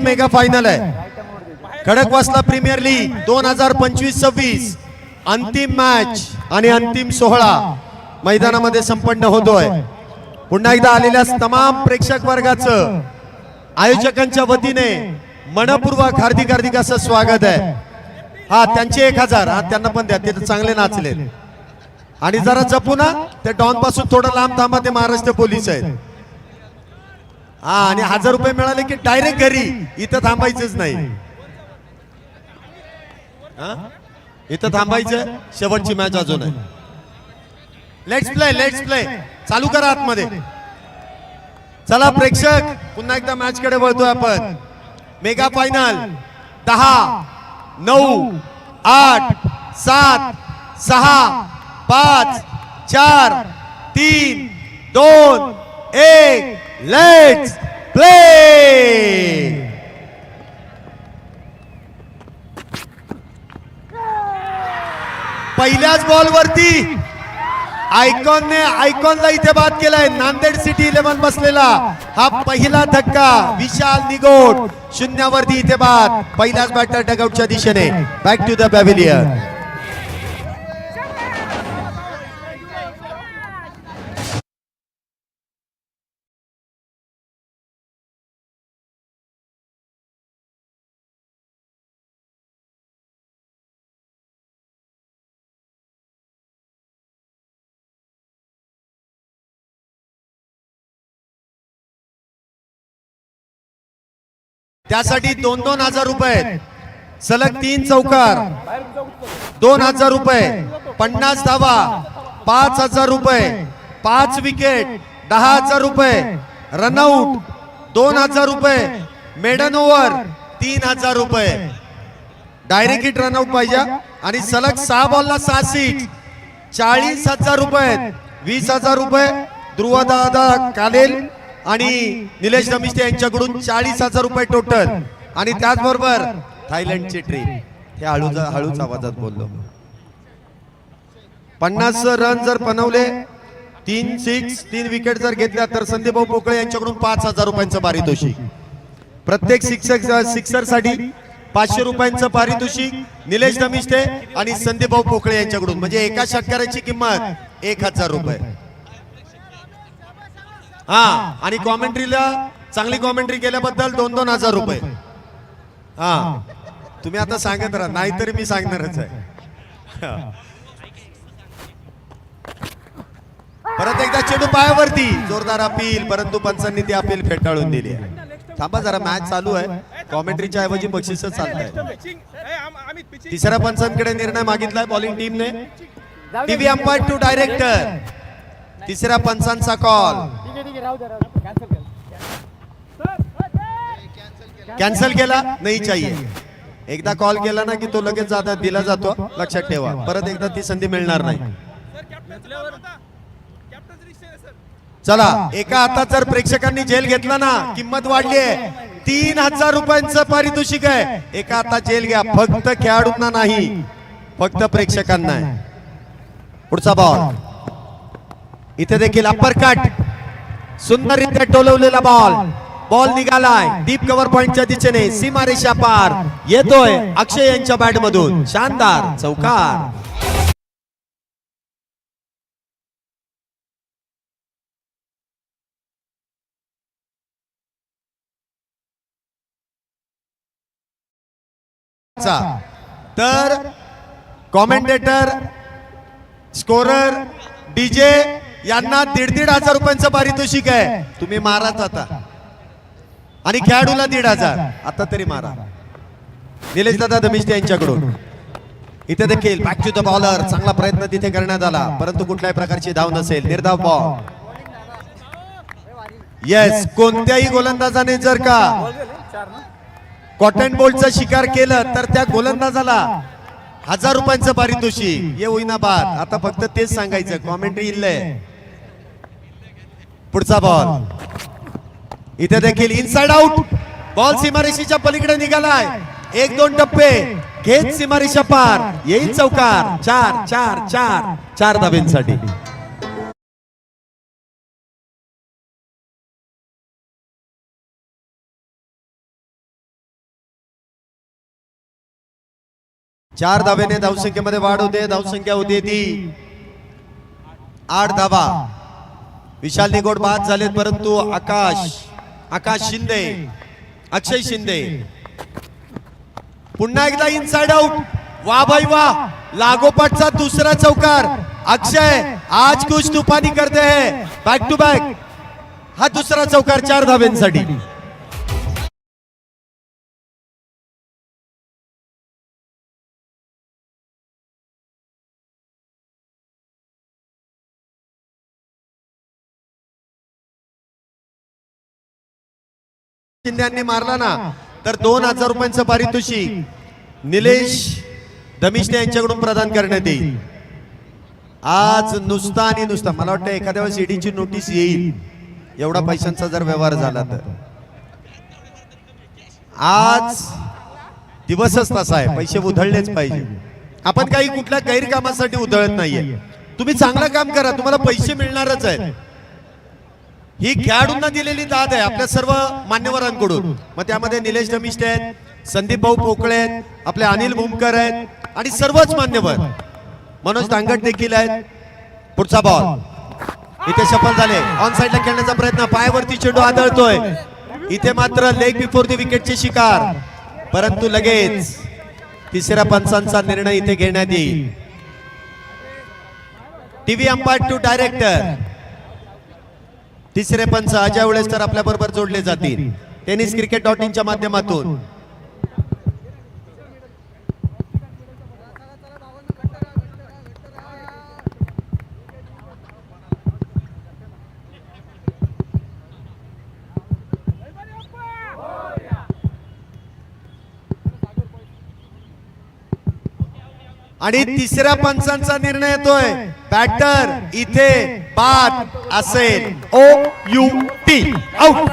Mega final आहे Khadakwasla premier league 2025-26 अंतिम match आणि अंतिम सोहळा मैदानामध्ये संपन्न होतोय। पुन्हा एकदा आलेल्या तमाम प्रेक्षक वर्गाचं आयोजकांच्या वतीने मनपूर्वक हार्दिक हार्दिक असं स्वागत आहे। हा त्यांचे 1000 हा त्यांना पण द्या, ते चांगले नाचले आणि जरा जपू ना, ते डॉन पासून थोडं लांब थांबा, ते महाराष्ट्र पोलीस आहेत। हा आणि 1000 रुपये मिळाले की डायरेक्ट घरी, इथं थांबायचंच नाही। इथं थांबायचं, शेवटची मॅच अजून आहे। लेट्स प्ले चालू करा आतमध्ये। चला प्रेक्षक, पुन्हा एकदा मॅच कडे वळतोय आपण। Mega final 10 9 8 7 6 5 4 3 2 1 let's play. पहिल्याच बॉल वरती आयकॉनला इथे बाद केलाय। नांदेड सिटी 11 बसलेला हा पहिला धक्का। विशाल निगोट शून्यावरती इथे बाद। पहिलाच बॅटर डगआउटच्या दिशेने बॅक टू द पॅव्हिलियन। त्यासाठी 2-2 रुपये, सलग 3 चौकार, 2000 रुपये, 50 धावा, 5000 रुपये, 5 विकेट, 10000 रुपये, रनआउट 2000 रुपये, मेडन ओव्हर 3000 रुपये। डायरेक्ट हिट रनआउट पाहिजे आणि सलग 6 बॉलला 6 सिक्स, 40000 रुपये, 20000 रुपये ध्रुवदादा कालेल आणि निलेश दमिष्टे यांच्याकडून 40000 रुपये टोटल। आणि त्याचबरोबर थायलंडची ट्रिप, हे हळूच आवाजात बोललो। 50 रन जर बनवले, 3 सिक्स, 3 विकेट जर घेतल्या तर संदीप भाऊ पोकळे यांच्याकडून 5000 रुपयांचं पारितोषिक। प्रत्येक सिक्सर साठी 500 रुपयांचं पारितोषिक निलेश दमिष्टे आणि संदीप भाऊ पोकळे यांच्याकडून, म्हणजे एका षटकाराची किंमत 1000 रुपये। हा आणि कॉमेंट्रीला चांगली कॉमेंट्री केल्याबद्दल 2-2000 रुपये। हा तुम्ही आता सांगत राहा, नाहीतरी मी सांगणारच आहे। परत एकदा चेंडू पायावरती, जोरदार अपील, परंतु पंचांनी ती अपील फेटाळून दिली आहे। थांबा जरा, मॅच चालू आहे, कॉमेंट्रीच्या ऐवजी बक्षीस चालत आहे। तिसऱ्या पंचांकडे निर्णय मागितलाय बॉलिंग टीमने। टीव्ही अंपायर टू डायरेक्टर, तिसऱ्या पंचांचा कॉल कॅन्सल केला नाही चाहिए। एकदा कॉल केला ना की तो लगेच दिला जातो, लक्षात ठेवा। परत एकदा ती संधी मिळणार नाही। चला, एका हातात जर प्रेक्षकांनी जेल घेतला ना, किंमत वाढली आहे, 3000 रुपयांचं पारितोषिक आहे। एका हातात जेल घ्या, फक्त खेळाडूंना नाही, फक्त प्रेक्षकांना। पुढचा बॉल, इथे देखील अप्पर कट, सुंदररित्या टोलवलेला बॉल निघालाय डीप कव्हर पॉइंटच्या दिशेने, सीमारेषा पार येतोय अक्षय यांच्या बॅट मधून, शानदार चौकार। तर कॉमेंटेटर, स्कोरर, डीजे यांना 1,500 रुपयांचं पारितोषिक आहे। तुम्ही माराच आता, आणि खेळाडूला 1,500 आता तरी मारा। निलेश दादा दमिष्टे यांच्याकडून इथे देखील बॅक टू द बॉलर, चांगला प्रयत्न तिथे करण्यात आला, परंतु कुठल्याही प्रकारची धाव नसेल, निर्धाव बॉल। येस, कोणत्याही गोलंदाजाने जर का कॉटन बॉलचा शिकार केलं तर त्या गोलंदाजाला 1000 रुपयांचं पारितोषिक। ये होईना बाद, आता फक्त तेच सांगायचं, कॉमेंट्री इल्लय। पुढचा बॉल, इथे देखील इनसाइड आउट, बॉल सीमारेषेच्या पलीकडे निघालाय, 1-2 टप्पे घेत सीमारेषा पार, येईल चौकार। 4 धाब्यांसाठी। 4 धावेने धावसंख्येमध्ये वाढ होते. धावसंख्या होते ती 8 धावा. विशाल निगोड बाद झालेत, परंतु आकाश शिंदे, अक्षय शिंदे पुन्हा एकदा इनसाइड आउट. वा भाई वा, लागोपाठचा दुसरा चौकार. अक्षय आज कुछ तूफानी करते हैं. बॅक टू बॅक हा दुसरा चौकार 4 धाव्यांसाठी. शिंद्यांनी मारला ना तर 2000 रुपयांचं पारितोषिक निलेश धमिष्टे यांच्याकडून प्रदान करण्यात येईल. आज नुसता आणि नुसता मला वाटतं एखाद्या वेळेस ईडीची नोटीस येईल एवढा पैशांचा जर व्यवहार झाला तर. आज दिवसच तसा आहे, पैसे उधळलेच पाहिजे. आपण काही कुठल्या गैरकामासाठी उधळत नाहीये. तुम्ही चांगलं काम करा, तुम्हाला पैसे मिळणारच आहेत. ही खेळाडूंना दिलेली दाद आहे आपल्या सर्व मान्यवरांकडून. मग त्यामध्ये निलेश धमिष्टे आहेत, संदीप भाऊ पोकळे आहेत, आपले अनिल भूमकर आहेत आणि सर्वच मान्यवर. मनोज दांगट देखील आहेत. पुढचा बॉल इथे सफल झाले. ऑन साइडला खेळण्याचा प्रयत्न, पायावरती चेंडू आदळतोय. इथे मात्र लेग बिफोर द विकेटचे शिकार, परंतु लगेच तिसऱ्या पंचांचा निर्णय इथे घेण्यात येईल. टीव्ही अंपायर टू डायरेक्टर तिसरे पंच अजय उळेसकर आपल्या बरोबर जोडले जातील टेनिस cricket.in च्या माध्यमातून. आणि तिसऱ्या पंचांचा निर्णय येतोय. बॅटर इथे बाद असेल. OUT out.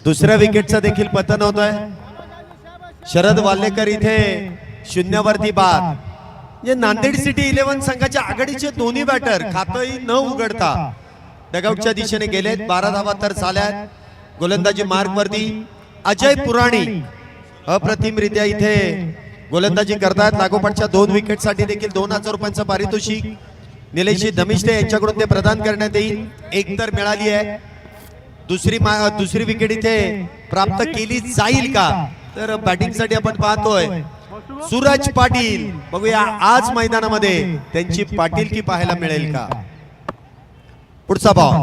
दुसऱ्या विकेटचा देखील पतन होत आहे. शरद वाल्लेकर इथे शून्यावरती बाद. म्हणजे नांदेड सिटी 11 संघाच्या आघाडीचे दोन्ही बॅटर खातही न उघडता डगआउटच्या दिशेने गेलेत. 12 धावा तर झाल्यात. गोलंदाजी मार्ग वरती अजय पुराणिक अप्रतिमरित्या इथे गोलंदाजी करतात. लागोपाठच्या 2 विकेट साठी देखील 2000 रुपयांचं पारितोषिक निलेश धमिष्टे यांच्याकडून ते प्रदान करण्यात येईल. एक तर मिळाली आहे. दुसरी विकेट इथे प्राप्त केली जाईल का, तर बॅटिंग साठी आपण पाहतोय सूरज पाटील. बघूया आज मैदानामध्ये त्यांची पाटीलकी पाहायला मिळेल का. पुढचा बॉल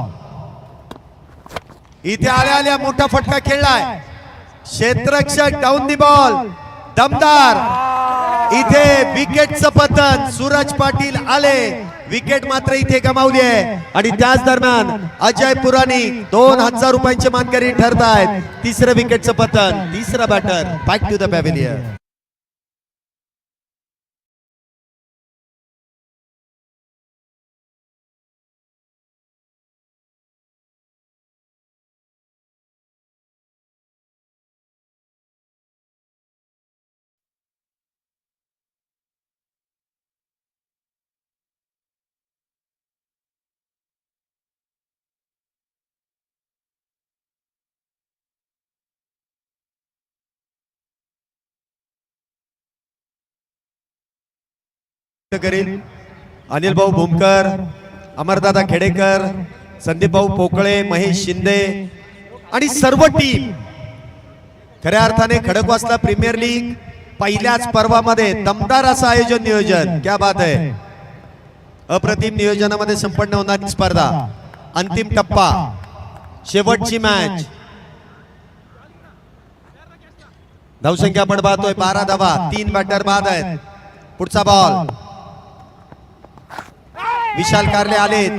इथे आल्या मोठा फटका खेळलाय. क्षेत्ररक्षक डाऊन दी बॉल, दमदार. इथे विकेटचं पतन. सूरज पाटील आले, विकेट मात्र इथे गमावली आहे. आणि त्याच दरम्यान अजय पुराणिक 2000 रुपयांचे मानकरी ठरतायत. तिसरं विकेटचं पतन. तिसरा batter back to the pavilion. करील अनिल भाऊ भूमकर, अमरदादा खेडेकर, संदीप भाऊ पोकळे, महेश शिंदे आणि सर्व टीम. खऱ्या अर्थाने खडकवासला प्रीमियर लीग पहिल्याच पर्वामध्ये दमदार असं आयोजन नियोजन. क्या बात आहे. अप्रतिम नियोजनामध्ये संपन्न होणारी स्पर्धा. अंतिम टप्पा, शेवटची मॅच. धावसंख्या आपण पाहतोय 12 धावा. 3 बॅटर बाद आहेत. पुढचा बॉल विशाल कारले आलेत.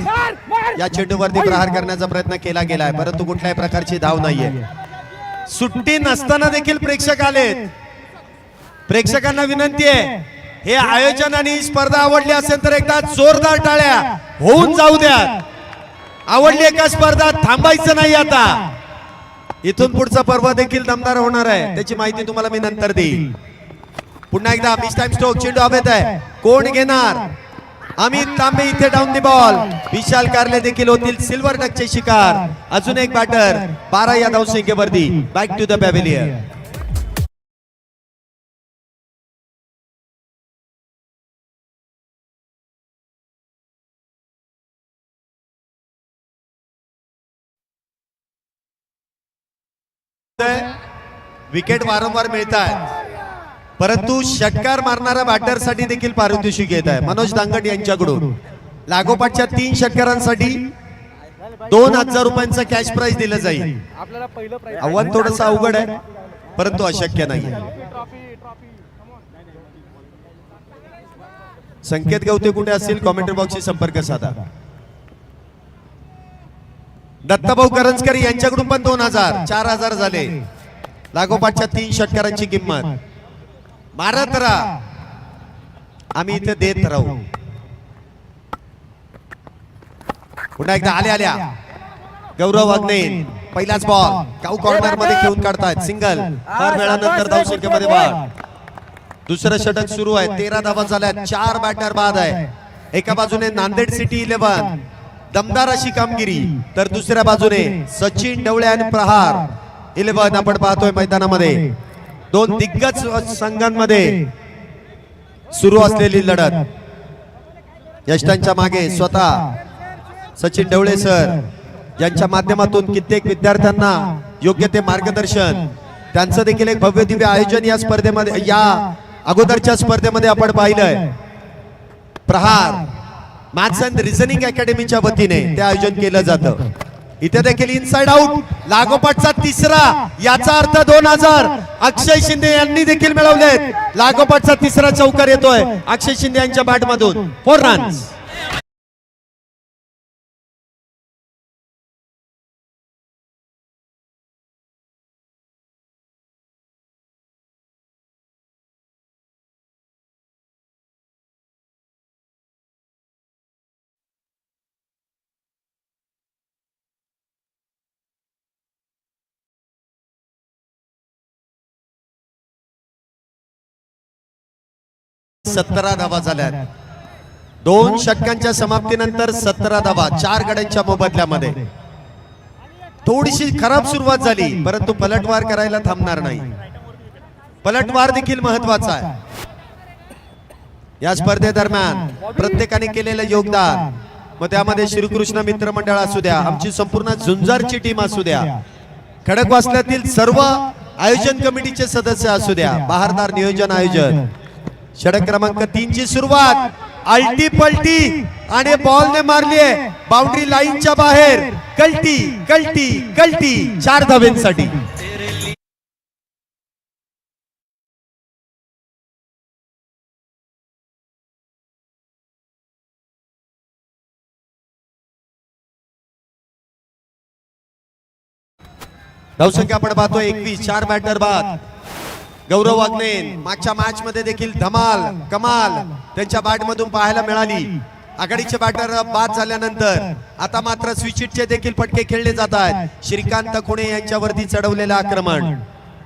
या चेंडूवरती प्रहार करण्याचा प्रयत्न केला गेलाय, परंतु कुठल्याही प्रकारची धाव नाहीये. सुट्टी नसताना देखील प्रेक्षक आलेत. प्रेक्षकांना विनंती आहे, हे आयोजन आणि स्पर्धा आवडली असेल तर एकदा जोरदार टाळ्या होऊन जाऊ द्या. आवडली का स्पर्धा, थांबायचं नाही आता. इथून पुढचा पर्व देखील दमदार होणार आहे, त्याची माहिती तुम्हाला मी नंतर देईल. पुन्हा एकदा मिस टाइम स्ट्रोक, चेंडू हवेत आहे, कोण घेणार? अमित तांबे इथे डाऊन दी बॉल. विशाल कारले देखील होतील सिल्वर डकचे शिकार. अजून एक बॅटर 12 या धावसंख्येवरती. Back to the pavilion. Wicket वारंवार मिळतात, परंतु षटकार मारणाऱ्या बॅटरसाठी देखील पारितोषिक येत आहे. मनोज दांगट यांच्याकडून लागोपाठच्या 3 षटकारांसाठी 2000 रुपयांचं कॅश प्राइज दिलं जाईल. आव्हान थोडस अवघड आहे, परंतु अशक्य नाही. संकेत गवते कुठे असतील कॉमेंट्री बॉक्सशी संपर्क साधा. दत्ताभाऊ करंजकर यांच्याकडून पण 2000, 4000 झाले. लागोपाठच्या 3 षटकारांची किंमत. मारत राहा, आम्ही इथे देत राहू. पुन्हा एकदा आल्या गौरव वागणे. पहिलाच बॉल काऊ कॉर्नर मध्ये खेळून काढतायत. सिंगल. फार वेळानंतर धावसंख्येमध्ये वाढ. दुसरं षटक सुरू आहे. 13 धावा झाल्यात. 4 बॅटर बाद आहे. एका बाजूने नांदेड सिटी 11 दमदार अशी कामगिरी, तर दुसऱ्या बाजूने सचिन ढवळे आणि प्रहार 11 आपण पाहतोय मैदानामध्ये. 2 दिग्गज संघांमध्ये सुरू असलेली लढत. यष्टांच्या मागे स्वतः सचिन ढवळे सर यांच्या माध्यमातून कित्येक विद्यार्थ्यांना योग्य ते मार्गदर्शन, त्यांचं देखील एक भव्य दिव्य आयोजन या स्पर्धेमध्ये, या अगोदरच्या स्पर्धेमध्ये आपण पाहिलंय. प्रहार मॅथ्स अँड रिझनिंग अकॅडमीच्या वतीने ते आयोजन केलं जातं. इथे देखील इनसाइड आउट. लागोपाठचा 3रा, याचा अर्थ 2000 अक्षय शिंदे यांनी देखील मिळवलेत. लागोपाठचा 3रा चौकार येतोय अक्षय शिंदे यांच्या बॅट मधून. 4 रन्स. सतरा धावा झाल्यात. 2 षटकांच्या समाप्तीनंतर 17 धावा 4 गड्यांच्या मोबदल्यामध्ये. थोडीशी खराब सुरुवात झाली, परंतु पलटवार करायला थांबणार नाही. पलटवार देखील महत्वाचा आहे. या स्पर्धेदरम्यान प्रत्येकाने केलेलं योगदान, मग त्यामध्ये श्रीकृष्ण मित्र मंडळ असू द्या, आमची संपूर्ण झुंजारची टीम असू द्या, खडकवासल्यातील सर्व आयोजन कमिटीचे सदस्य असू द्या, बहारदार नियोजन आयोजन. षटक क्रमांक 3 ची सुरुवात. अल्टी पलटी आणि बॉलने मारली आहे बाउंड्री लाईनच्या बाहेर. कल्टी कल्टी कल्टी 4 धावेंसाठी. धावसंख्या आपण पाहतोय 21. 4 बॅटर बाद. गौरव वागणे मागच्या मॅच मध्ये देखील धमाल कमाल त्यांच्या बॅट मधून पाहायला मिळाली. आघाडीचे बॅटर बाद झाल्यानंतर आता मात्र स्विचिटचे देखील फटके खेळले जात आहेत. श्रीकांत खुणे यांच्यावरती चढवलेलं आक्रमण.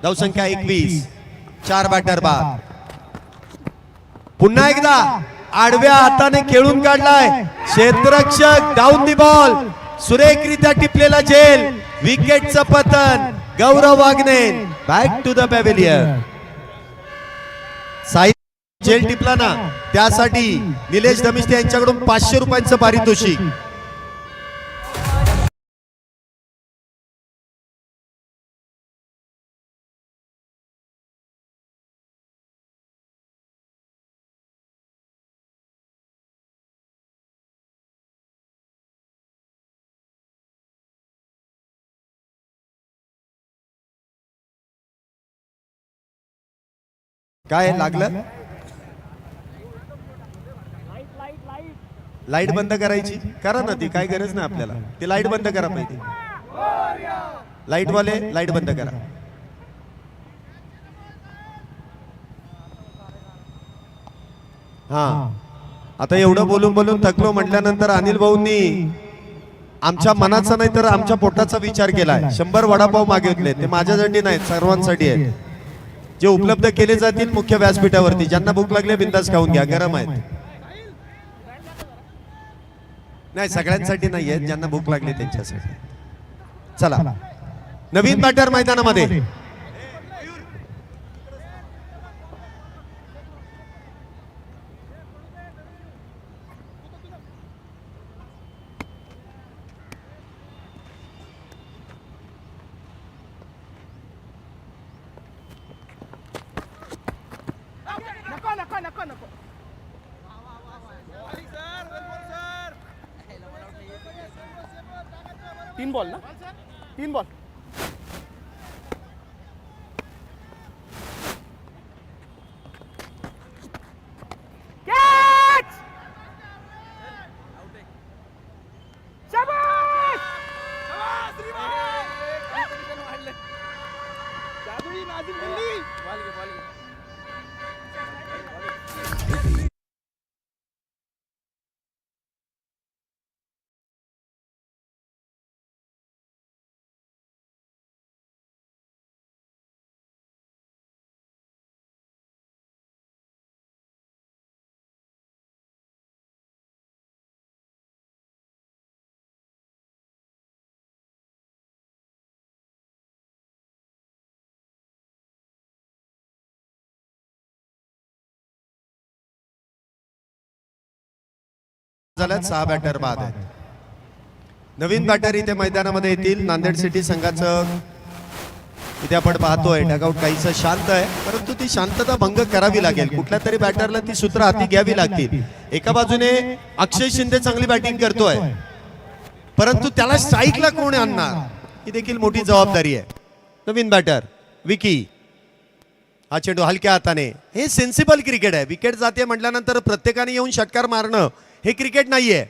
धावसंख्या 21. 4 बॅटर बाद. पुन्हा एकदा आडव्या हाताने खेळून काढलाय क्षेत्ररक्षक. Down the ball. सुरेखरित्या टिपलेला झेल. विकेटचं पतन. Gaurav Wagne back to the pavilion. Sai झेल टिपला ना, त्यासाठी निलेश धमिष्टे यांच्याकडून 500 रुपयांचं पारितोषिक. काय लागलं? लाईट बंद करायची. करा ना, ती काय गरज नाही आपल्याला. ती लाईट बंद करा पाहिजे. लाईट वाले लाईट बंद करा. हा, आता एवढं बोलून बोलून थकलो म्हटल्यानंतर अनिल भाऊंनी आमच्या मनाचा नाही तर आमच्या पोटाचा विचार केलाय. 100 वडापाव मागितले, ते माझ्यासाठी नाहीत, सर्वांसाठी आहेत. जे उपलब्ध केले जातील मुख्य व्यासपीठावरती. ज्यांना भूक लागली बिंदास खाऊन घ्या, गरम आहेत. नाही, सगळ्यांसाठी नाही आहेत, ज्यांना भूक लागली त्यांच्यासाठी. चला, नवीन बॅटर मैदानामध्ये. तीन बॉल ना, 3 बॉल. झाल्यात 6 बॅटर बाद आहेत. नवीन बॅटर इथे मैदानामध्ये येतील. नांदेड सिटी संघाचं इथे आपण पाहतोय डगआउट काहीसं शांत आहे, परंतु ती शांतता भंग करावी लागेल. कुठल्या तरी बॅटरला ती सूत्र हाती घ्यावी लागतील. एका बाजूने अक्षय शिंदे चांगली बॅटिंग करतोय, परंतु त्याला स्ट्राईकला कोण आणणार ही देखील मोठी जबाबदारी आहे. नवीन बॅटर विकी, हा चेंडू हलक्या हाताने. हे सेन्सिबल क्रिकेट आहे. विकेट जाते म्हटल्यानंतर प्रत्येकाने येऊन षटकार मारणं हे क्रिकेट नाहीये.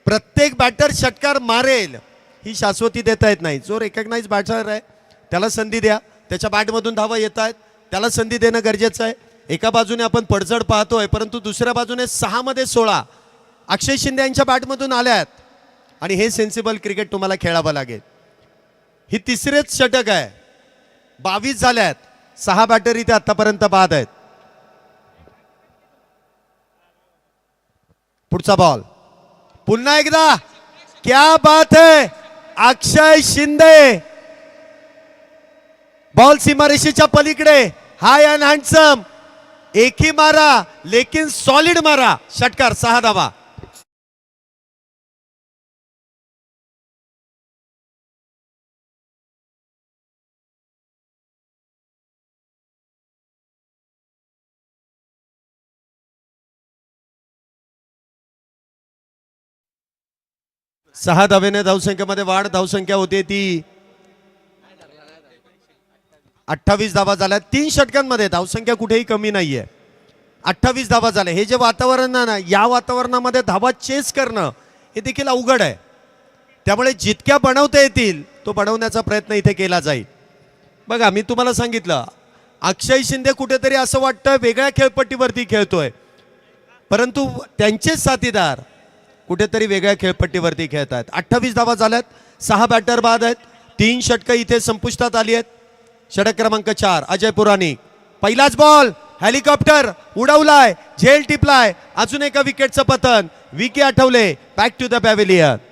प्रत्येक बॅटर षटकार मारेल ही शाश्वती देता येत नाही. जो रेकग्नाइज बॅटर आहे त्याला संधी द्या. त्याच्या बॅटमधून धावा येत आहेत, त्याला संधी देणं गरजेचं आहे. एका बाजूने आपण पडझड पाहतोय, परंतु दुसऱ्या बाजूने 6 मध्ये 16 अक्षय शिंदे यांच्या बॅटमधून आल्यात आणि हे सेन्सिबल क्रिकेट तुम्हाला खेळावं लागेल. ही तिसरेच षटक आहे. 22 झाल्यात. 6 बॅटर इथे आतापर्यंत बाद आहेत. पुढचा बॉल पुन्हा एकदा. क्या बात है, अक्षय शिंदे. बॉल सीमारेषेच्या पलीकडे, हाय अँड हँडसम. एक ही मारा लेकिन सॉलिड मारा. षटकार, 6 धावा. सहा धावेने धावसंख्येमध्ये वाढ. धावसंख्या होते ती 28 धावा झाल्या 3 षटकांमध्ये. धावसंख्या कुठेही कमी नाहीये. 28 धावा झाल्या. हे जे वातावरण आहे ना, या वातावरणामध्ये धावा चेस करणं हे देखील अवघड आहे. त्यामुळे जितक्या बनवता येतील तो बनवण्याचा प्रयत्न इथे केला जाईल. बघा, मी तुम्हाला सांगितलं, अक्षय शिंदे कुठेतरी असं वाटतं वेगळ्या खेळपट्टीवरती खेळतोय, परंतु त्यांचे साथीदार कुठेतरी वेगळ्या खेळपट्टीवरती खेळत आहेत. 28 धावा झाल्यात. 6 बॅटर बाद आहेत. 3 षटकं इथे संपुष्टात आली आहेत. षटक क्रमांक 4 अजय पुराणिक. पहिलाच बॉल, हेलिकॉप्टर उडवलाय, झेल टिपलाय. अजून एका विकेटचं पतन. Vicky Athawale back to the pavilion.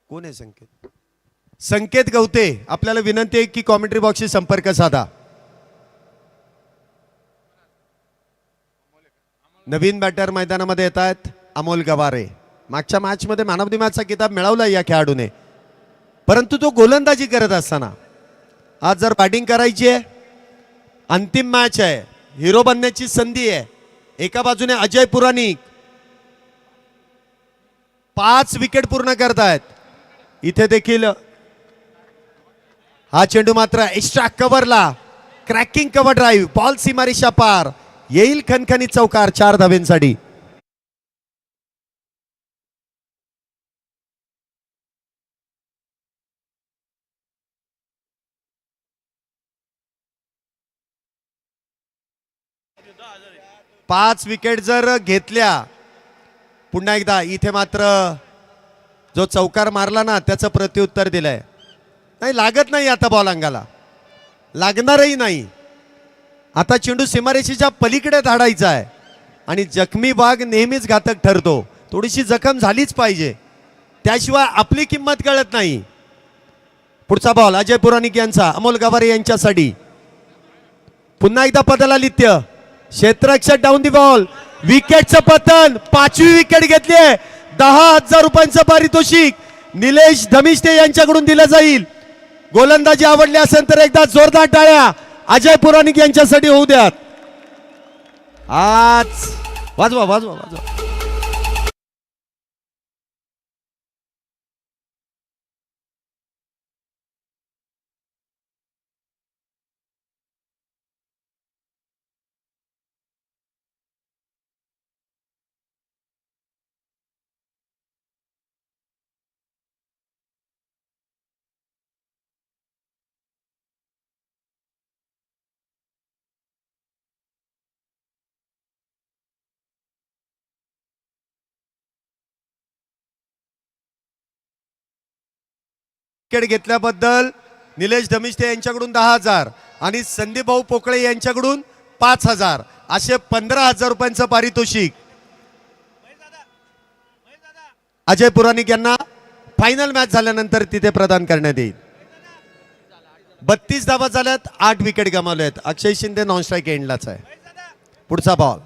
कोण आहे संकेत? संकेत गवते. आपल्याला विनंती आहे की कॉमेंट्री बॉक्सशी संपर्क साधा. नवीन बॅटर मैदानामध्ये येत आहेत अमोल गवारे. मागच्या मॅच मध्ये मॅन ऑफ द मॅचचा किताब मिळवला या खेळाडूने, परंतु तो गोलंदाजी करत असताना आज जर बॅटिंग करायची आहे, अंतिम मॅच आहे, हिरो बनण्याची संधी आहे. एका बाजूने अजय पुराणिक 5 विकेट पूर्ण करतायत. इथे देखील हा चेंडू मात्र एक्स्ट्रा कव्हरला क्रॅकिंग कव्हर ड्राईव्ह, बॉल सीमारेषा पार, येईल खणखणीत चौकार 4 धावेंसाठी. पाच विकेट जर घेतल्या पुन्हा एकदा इथे मात्र जो चौकार मारला ना त्याचं प्रत्युत्तर दिलंय. नाही लागत नाही आता बॉल अंगाला, लागणारही नाही. आता चेंडू सीमारेषेच्या पलीकडे धाडायचा आहे आणि जखमी वाघ नेहमीच घातक ठरतो. थोडीशी जखम झालीच पाहिजे, त्याशिवाय आपली किंमत कळत नाही. पुढचा बॉल अजय पुराणिक यांचा, अमोल गवारे यांच्यासाठी. पुन्हा एकदा पदलालित्य, क्षेत्ररक्षक डाऊन दी बॉल, विकेटचं पतन. 5वी विकेट घेतली आहे. 10,000 रुपयांचं पारितोषिक निलेश धमिष्टे यांच्याकडून दिलं जाईल. गोलंदाजी आवडली असेल तर एकदा जोरदार टाळ्या अजय पुराणिक यांच्यासाठी होऊ द्यात. आज वाजवा वाजवा वाजवा. विकेट घेतल्याबद्दल निलेश धमिष्टे यांच्याकडून 10,000 आणि संदीप भाऊ पोकळे यांच्याकडून 5,000 असे 15,000 रुपयांचं पारितोषिक अजय पुराणिक यांना फायनल मॅच झाल्यानंतर तिथे प्रदान करण्यात येईल. 32 धावा झाल्यात, 8 विकेट गमावल्यात. अक्षय शिंदे नॉन स्ट्राईक एंडलाच आहे. पुढचा बॉल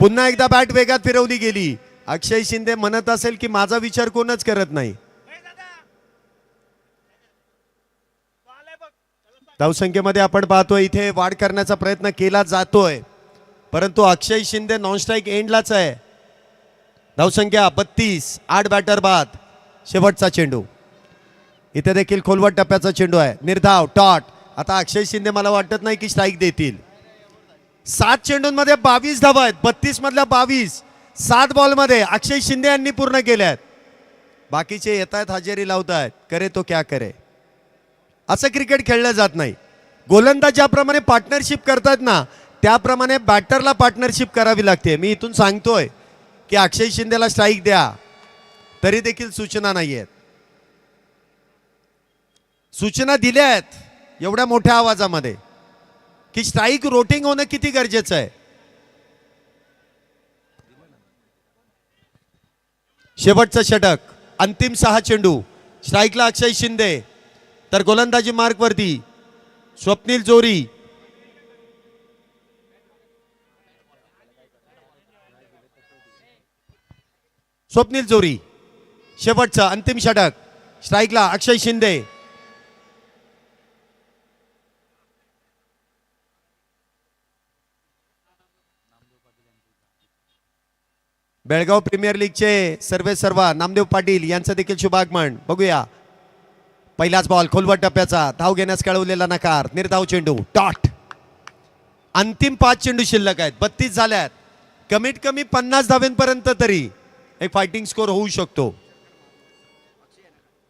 पुन्हा एकदा बॅट वेगात फिरवली गेली. अक्षय शिंदे म्हणत असेल की माझा विचार कोणच करत नाही. धावसंख्येमध्ये आपण पाहतोय इथे वाढ करण्याचा प्रयत्न केला जातोय, परंतु अक्षय शिंदे नॉन स्ट्राईक एंडलाच आहे. धावसंख्या 32, 8 बॅटर बाद. शेवटचा चेंडू, इथे देखील खोलवट टप्प्याचा चेंडू आहे. निर्धाव टॉट. आता अक्षय शिंदे मला वाटत नाही की स्ट्राईक देतील. 7 चेंडूंमध्ये 22 धावा आहेत. 32 मधल्या 22 7 बॉलमध्ये अक्षय शिंदे यांनी पूर्ण केल्यात. बाकीचे येत आहेत, हजेरी लावत आहेत. करे तो क्या करे. असं क्रिकेट खेळलं जात नाही. गोलंदाज ज्याप्रमाणे पार्टनरशिप करतात ना त्याप्रमाणे बॅटरला पार्टनरशिप करावी लागते. मी इथून सांगतोय की अक्षय शिंदेला स्ट्राईक द्या, तरी देखील सूचना नाही आहेत. सूचना दिल्या आहेत एवढ्या मोठ्या आवाजामध्ये की स्ट्राईक रोटिंग होणं किती गरजेचं आहे. शेवटचं षटक, अंतिम 6 चेंडू. स्ट्राईकला अक्षय शिंदे, तर गोलंदाजी मार्कवरती स्वप्नील जोरी. स्वप्नील जोरी शेवटचा अंतिम षटक. स्ट्राईकला अक्षय शिंदे. बेळगाव प्रीमियर लीगचे सर्वे सर्वा नामदेव पाटील यांचं देखील शुभागमन. बघूया पहिलाच बॉल खोलवट टप्प्याचा. धाव घेण्यास कळवलेला नकार. निर्धाव चेंडू डॉट. अंतिम 5 चेंडू शिल्लक आहेत. 32 झाल्यात. कमीत कमी 50 धावेंपर्यंत तरी एक फायटिंग स्कोर होऊ शकतो.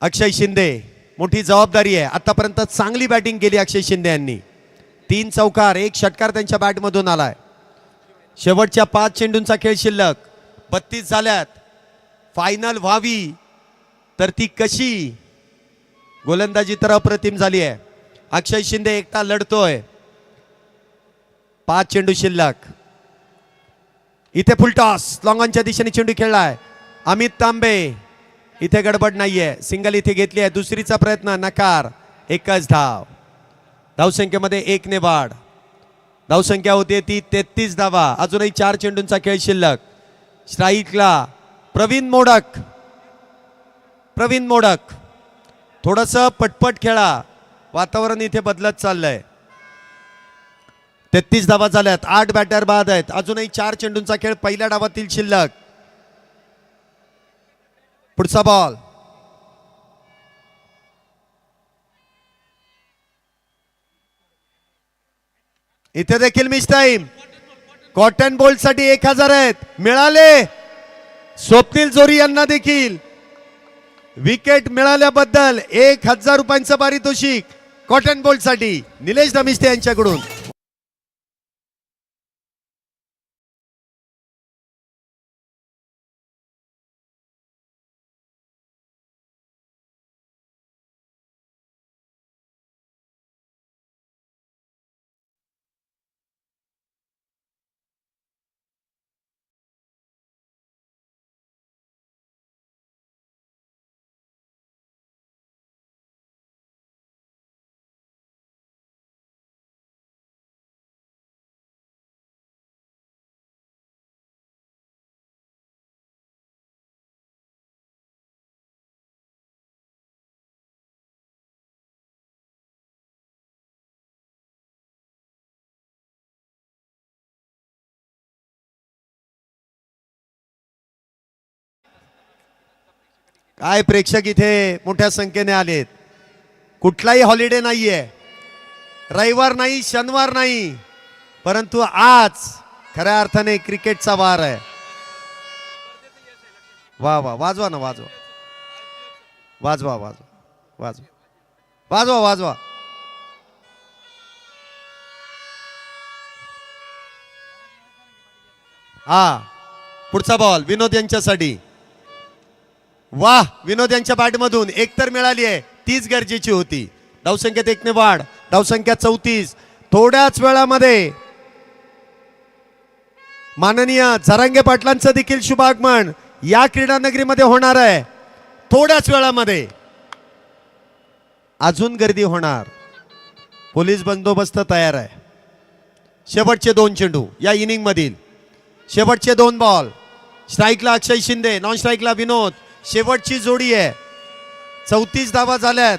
अक्षय शिंदे, मोठी जबाबदारी आहे. आतापर्यंत चांगली बॅटिंग केली अक्षय शिंदे यांनी. 3 चौकार, 1 षटकार त्यांच्या बॅटमधून आलाय. शेवटच्या 5 चेंडूंचा खेळ शिल्लक. 32 झाल्यात. फायनल व्हावी तर ती कशी. गोलंदाजी तर अप्रतिम झाली आहे. अक्षय शिंदे एकटा लढतोय. 5 चेंडू शिल्लक. इथे फुलटॉस लॉंग ऑनच्या दिशेने चेंडू खेळलाय अमित तांबे. इथे गडबड नाहीये. सिंगल इथे घेतली आहे. दुसरीचा प्रयत्न नकार. 1च धाव. धावसंख्येमध्ये 1 ने वाढ. धावसंख्या होती ती 33 धावा. अजूनही 4 चेंडूंचा खेळ शिल्लक. स्ट्राईकला प्रवीण मोडक. प्रवीण मोडक, थोडंसं पटपट खेळा. वातावरण इथे बदलत चाललंय. 33 धावा झाल्यात. 8 बॅटर बाद आहेत. अजूनही 4 चेंडूंचा खेळ पहिल्या डावातील शिल्लक. पुढचा बॉल इथे देखील मिस टाइम. कॉटन बोल्ट साठी 1000 आहेत मिळाले. स्वप्नील जोरी यांना देखील विकेट मिळाल्याबद्दल 1000 रुपयांचं पारितोषिक कॉटन बोल्ट साठी निलेश धमिष्टे यांच्याकडून. काय प्रेक्षक इथे मोठ्या संख्येने आलेत. कुठलाही हॉलिडे नाहीये. रविवार नाही, शनिवार नाही, परंतु आज खऱ्या अर्थाने क्रिकेटचा वार आहे. वा वा, वाजवा ना, वाजवा वाजवा वाजवा वाजवा वाजवा वाजवा. हा पुढचा बॉल विनोद यांच्यासाठी. वाह, विनोद यांच्या बॅट मधून एक तर मिळाली आहे, तीच गरजेची होती. धावसंख्येत 1 ने वाढ, धावसंख्या 34. थोड्याच वेळामध्ये माननीय झरांगे पाटलांचं देखील शुभागमन या क्रीडा नगरीमध्ये होणार आहे. थोड्याच वेळामध्ये अजून गर्दी होणार. पोलीस बंदोबस्त तयार आहे. शेवटचे 2 चेंडू या इनिंग मधील. शेवटचे 2 बॉल. स्ट्राईकला अक्षय शिंदे, नॉन स्ट्राईकला विनोद. शेवटची जोडी आहे. 34 धावा झाल्यात.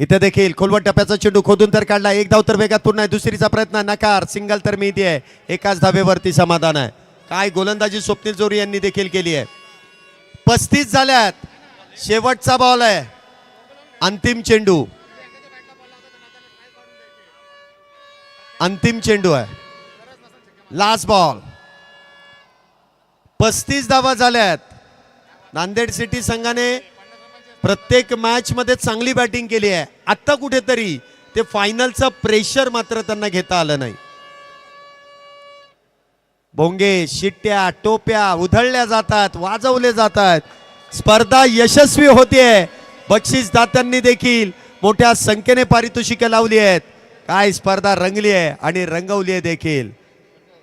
इथे देखील खोलवट टप्प्याचा चेंडू खोदून तर काढला. 1 धाव तर वेगात पूर्ण आहे. दुसरीचा प्रयत्न नकार. सिंगल तर मिळते आहे. एकाच धावेवरती समाधान आहे. काय गोलंदाजी स्वप्नील जोरी यांनी देखील केली आहे. 35 झाल्यात. शेवटचा बॉल आहे. अंतिम चेंडू. अंतिम चेंडू आहे. Last ball. 35 धावा झाल्यात. नांदेड सिटी संघाने प्रत्येक मॅच मध्ये चांगली बॅटिंग केली आहे. आता कुठेतरी ते फायनलचं प्रेशर मात्र त्यांना घेता आलं नाही. भोंगे, शिट्ट्या, टोप्या उधळल्या जातात, वाजवले जातात. स्पर्धा यशस्वी होतीये. बक्षीस दात्यांनी देखील मोठ्या संख्येने पारितोषिके लावली आहेत. काय स्पर्धा रंगली आहे आणि रंगवली आहे देखील.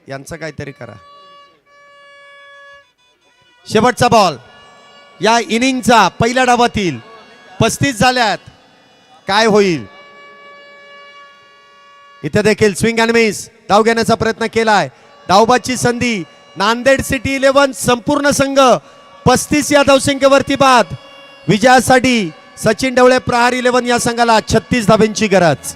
यांचं काहीतरी करा. शेवटचा बॉल या इनिंगचा पहिल्या डावातील. 35 झाल्यात. काय होईल. इथे देखील स्विंग अँड मिस. धाव घेण्याचा प्रयत्न केलाय. धावबाची संधी. नांदेड सिटी 11 संपूर्ण संघ 35 या धावसंख्येवरती बाद. विजयासाठी सचिन ढवळे प्रहार 11 या संघाला 36 धाब्यांची गरज.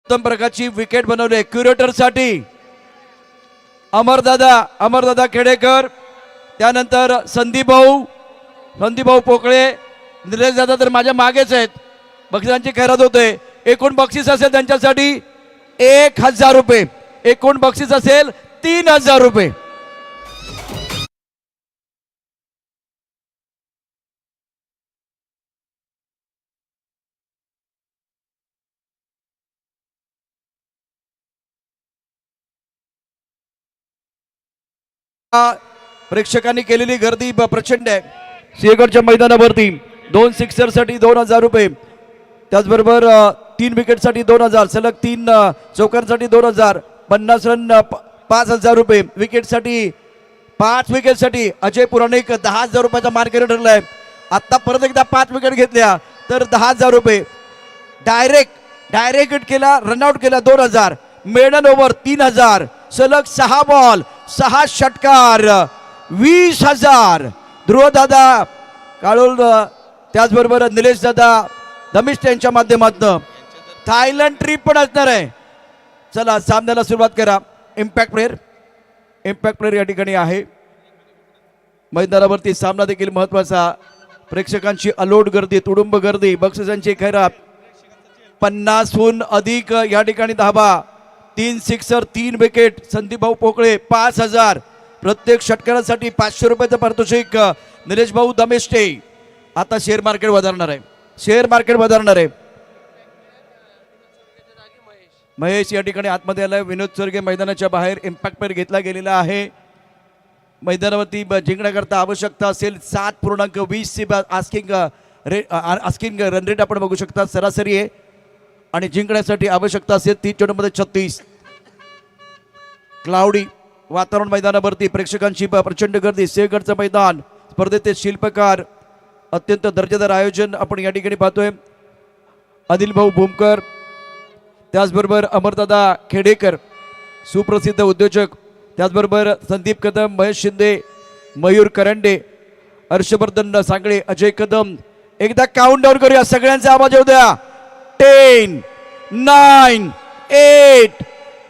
उत्तम प्रकारची विकेट बनवली क्युरेटर साठी अमरदादा खेडेकर, त्यानंतर संदीप भाऊ पोकळे, निलेश दादा तर माझ्या मागेच आहेत. बक्षिसांची खैरात होते. एकूण बक्षीस असेल त्यांच्यासाठी 1000 रुपये. एकूण बक्षीस असेल 3000 रुपये. प्रेक्षकांनी केलेली गर्दी प्रचंड आहे. सिंहगडच्या मैदानावरती 2 सिक्सरसाठी 2000 रुपये, त्याचबरोबर 3 विकेटसाठी 2000, सलग 3 चौकांसाठी 2000, 50 रन 5000 रुपये, विकेटसाठी 5 विकेटसाठी अजय पुराणिक 10,000 रुपयाचा मार्केट ठरलाय. आता परत एकदा 5 विकेट घेतल्या तर 10,000 रुपये. डायरेक्ट केला, रनआउट केला 2000, मेडन ओव्हर 3000, सलग 6 बॉल 6 षटकार 20,000. ध्रुवदादा काळोल, त्याचबरोबर निलेश दादा धमिष्ट यांच्या माध्यमातून थायलंड ट्रिप पण असणार आहे. चला सामन्याला सुरुवात करा. इम्पॅक्ट प्लेअर या ठिकाणी आहे मैदानावरती. सामना देखील महत्वाचा. प्रेक्षकांची अलोट गर्दी, तुडुंब गर्दी, बक्षिसांची खैरात, 50हून अधिक या ठिकाणी धाबा, 3 सिक्सर 3 विकेट. संदीप भाऊ पोकळे 5000, प्रत्येक षटकारासाठी 500 रुपयाचं पारितोषिक. निलेश भाऊ दमेष्टे. आता शेअर मार्केट वधारणार आहे. महेश या ठिकाणी आतमध्ये आलाय. विनोद चोरगे मैदानाच्या बाहेर. इम्पॅक्ट प्लेअर घेतला गेलेला आहे. मैदानावरती जिंकण्याकरता आवश्यकता असेल 7.20 आस्किंग रन रेट आपण बघू शकता, सरासरी आहे. आणि जिंकण्यासाठी आवश्यकता असेल 30 चेंडूमध्ये 36. क्लाउडी वातावरण मैदानावरती, प्रेक्षकांची प्रचंड गर्दी. सिंहगडचं मैदान, स्पर्धेचे शिल्पकार, अत्यंत दर्जेदार आयोजन आपण या ठिकाणी पाहतोय. अनिल भाऊ भूमकर, त्याचबरोबर अमरदादा खेडेकर, सुप्रसिद्ध उद्योजक, त्याचबरोबर संदीप कदम, महेश शिंदे, मयूर करंडे, हर्षवर्धन सांगळे, अजय कदम. एकदा काउंट डाऊन करूया, सगळ्यांचा आवाज येऊ द्या. 10, 9, 8,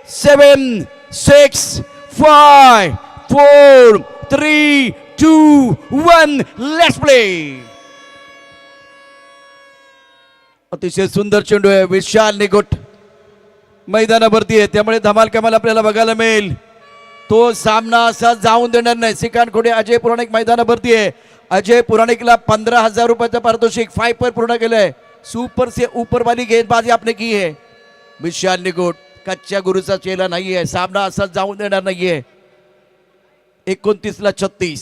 7, 6, 5, 4, 3, 2, 1, लेट्स प्ले. अतिशय सुंदर चेंडू आहे. विशाल निगोट मैदानावरती आहे, त्यामुळे धमाल कमाल आपल्याला बघायला मिळेल. तो सामना असा जाऊन देणार नाही. सिकानखोडे अजय पुराणिक मैदानावरती आहे. अजय पुराणिकला 15,000 रुपयाचं पारितोषिक. 5 पर पूर्ण केलंय. सुपर से ऊपर वाली गेंदबाजी आपने की है. विशाल निगोट कच्च्या गुरुचा चेला नाहीये. सामना असा जाऊन देणार नाहीये. 29ला 36.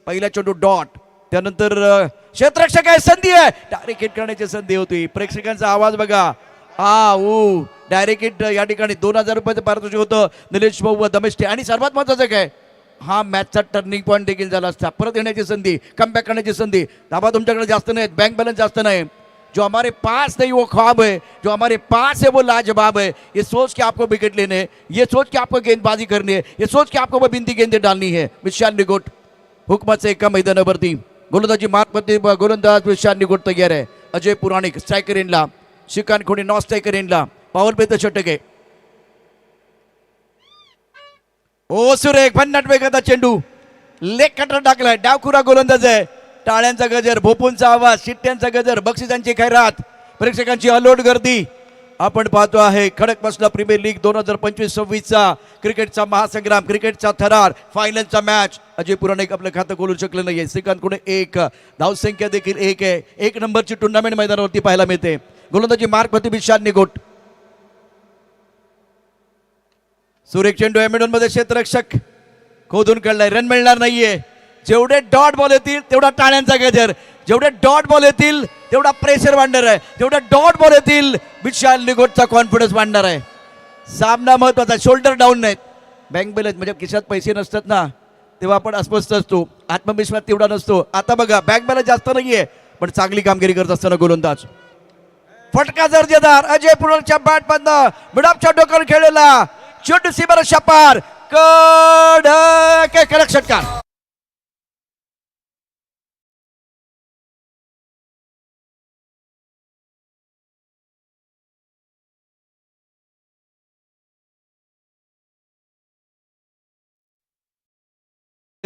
पहिला चेंडू डॉट, त्यानंतर क्षेत्ररक्षक आहे, संधी आहे, डायरेक्ट हिट करण्याची संधी होती. प्रेक्षकांचा आवाज बघा. डायरेक्ट हिट या ठिकाणी 2000 रुपयाचं पारितोषिक होतं निलेश भाऊ दमेष्टे. आणि सर्वात महत्वाचं काय, हा मॅचचा टर्निंग पॉईंट देखील झाला असता. परत येण्याची संधी, कमबॅक करण्याची संधी. धाबा तुमच्याकडे जास्त नाहीत, बँक बॅलन्स जास्त नाही. जो हमारे पास नहीं वो ख्वाब है, जो हमारे पास है वो लाजवाब है. ये सोच के आपको विकेट लेने हैं, ये सोच के आपको गेंदबाजी करनी है, ये सोच के आपको वो बिंदी गेंदें डालनी है. विशाल निगोट हुकमाचे एका मैदानावरती. गोलंदाजी मार्कवरती गोलंदाज विशाल निगोट तयार आहे. अजय पुराणिक स्ट्रायकर इनला, श्रीकांत खोडे नॉन स्ट्रायकर इनला. पावर प्लेचं षटक आहे. ओ सुरेख भन्नाट वेगाचा चेंडू, लेग कटर टाकलाय. डावखुरा गोलंदाज आहे. टाळ्यांचा गजर, भोपूंचा आवाज, शिट्ट्यांचा गजर, बक्षिसांची खैरात, प्रेक्षकांची अलोट गर्दी आपण पाहतो आहे. खडकवासला प्रीमियर लीग 2025-26चा क्रिकेटचा महासंग्राम, क्रिकेटचा थरार, फायनलचा मॅच. अजय पुराणिक आपलं खातं खोलू शकलं नाहीये. श्रीकांतकडे 1, धावसंख्या देखील 1 आहे. 1 नंबरची टुर्नामेंट मैदानावरती पाहायला मिळते. गोलंदाजी मार्कवरती विशाल निगोट. सुरेख चेंडू एमिडॉन मध्ये क्षेत्ररक्षक खोदून काढलाय. रन मिळणार नाहीये. जेवढे डॉट बॉल येतील तेवढा टाळ्यांचा गजर, जेवढे डॉट बॉल येतील तेवढा प्रेशर वाढणार आहे, जेवढे डॉट बॉल येतील विशाल निगोटचा कॉन्फिडन्स वाढणार आहे. सामना महत्वाचा. शोल्डर डाऊन नाहीत, बँक बॅलन्स म्हणजे खिशात पैसे नसतात ना तेव्हा आपण अस्वस्थ असतो, आत्मविश्वास तेवढा नसतो. आता बघा बँक बॅलन्स जास्त नाहीये पण चांगली कामगिरी करत असताना गोलंदाज. फटका दर्जेदार अजय पुराणिकच्या बॅट मधनं मिडापच्या डोक्यावर खेळलेला चेंडू सीमार शपार, कडक षटकार.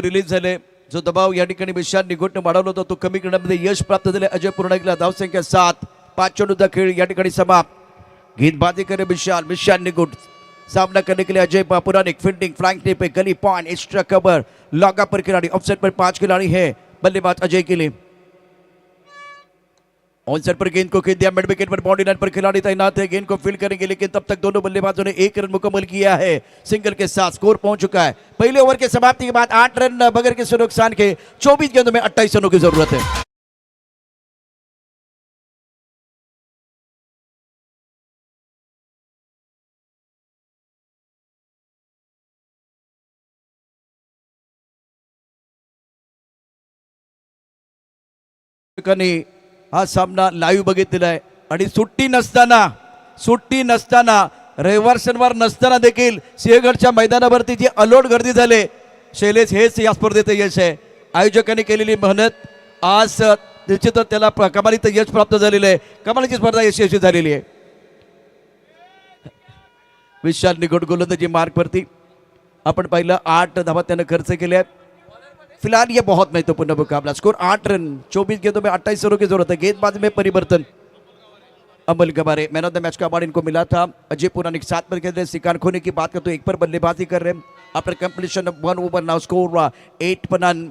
रिलीज झाले. जो दबाव या ठिकाणी विशाल निगोटने वाढवला होता तो कमी करण्यामध्ये यश प्राप्त झाले. अजय पुराणिकला धावसंख्या 7. 5 चेंडूचा खेळ या ठिकाणी समाप्त. गेंदबाजी करे विशाल निगोट. सामना करने के लिए अजय पुराणिक. फील्डिंग फ्लैंक पे गली पॉइंट एक्स्ट्रा कवर. लॉगा पर खिलाड़ी. ऑफसाइड पर 5 खिलाड़ी है. बल्लेबाज अजय के लिए. ऑनसाइड पर गेंद को खेल दिया. मिड विकेट पर बाउंड्री लाइन पर खिलाड़ी तैनात है. गेंद को फील्ड करेंगे लेकिन तब तक दोनों बल्लेबाजों ने 1 रन मुकम्मल किया है. सिंगल के साथ स्कोर पहुंच चुका है. पहले ओवर के समाप्ति के बाद 8 रन बगैर किसी नुकसान के 24 गेंदों में 28 रनों की जरूरत है. हा सामना लाईव्ह बघितलेला आहे आणि सुट्टी नसताना रविवार शनिवार नसताना देखील सिंहगडच्या मैदानावरती जी अलोट गर्दी झाले. शैलेश हेच या स्पर्धेचं यश आहे. आयोजकांनी केलेली मेहनत आज निश्चितच त्याला कमालीचं यश प्राप्त झालेलं आहे. कमालीची स्पर्धा यशस्वी झालेली आहे. विशाल निगोट गोलंदाजी मार्कवरती. आपण पाहिलं 8 धावा त्यानं खर्च केल्या. फिलहाल ये बहुत महत्वपूर्ण मुकाबला. स्कोर 8 रन 24 गेंदों में 28 रनों की जरूरत है. गेंदबाजी में परिवर्तन. अमल गबारे मैन ऑफ द मैच का अवार्ड इनको मिला था. अजय पुराणिक 7 पर खेल रहे. सिकान खोने की बात करते 1 पर बल्लेबाजी कर रहे हैं. After completion of 1 over now score 8 पर नन.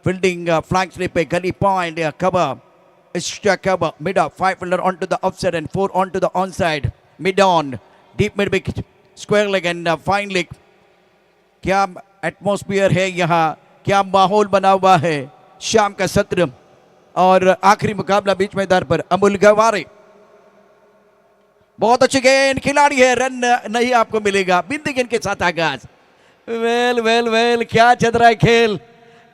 फील्डिंग फ्लैंक स्लिप पे gully point cover extra cover mid off 5 fielder on to the offside and 4 on to the on side. Mid on deep mid wicket square leg and fine leg. क्या atmosphere है यहाँ, क्या माहौल बना हुआ है. शाम का सत्र और आखिरी मुकाबला बीच मैदान पर. अमूल गवारे बहुत अच्छी गेंद. खिलाड़ी है. रन नहीं आपको मिलेगा. बिंदी गेंद के साथ आगाज. वेल क्या चल रहा है खेल.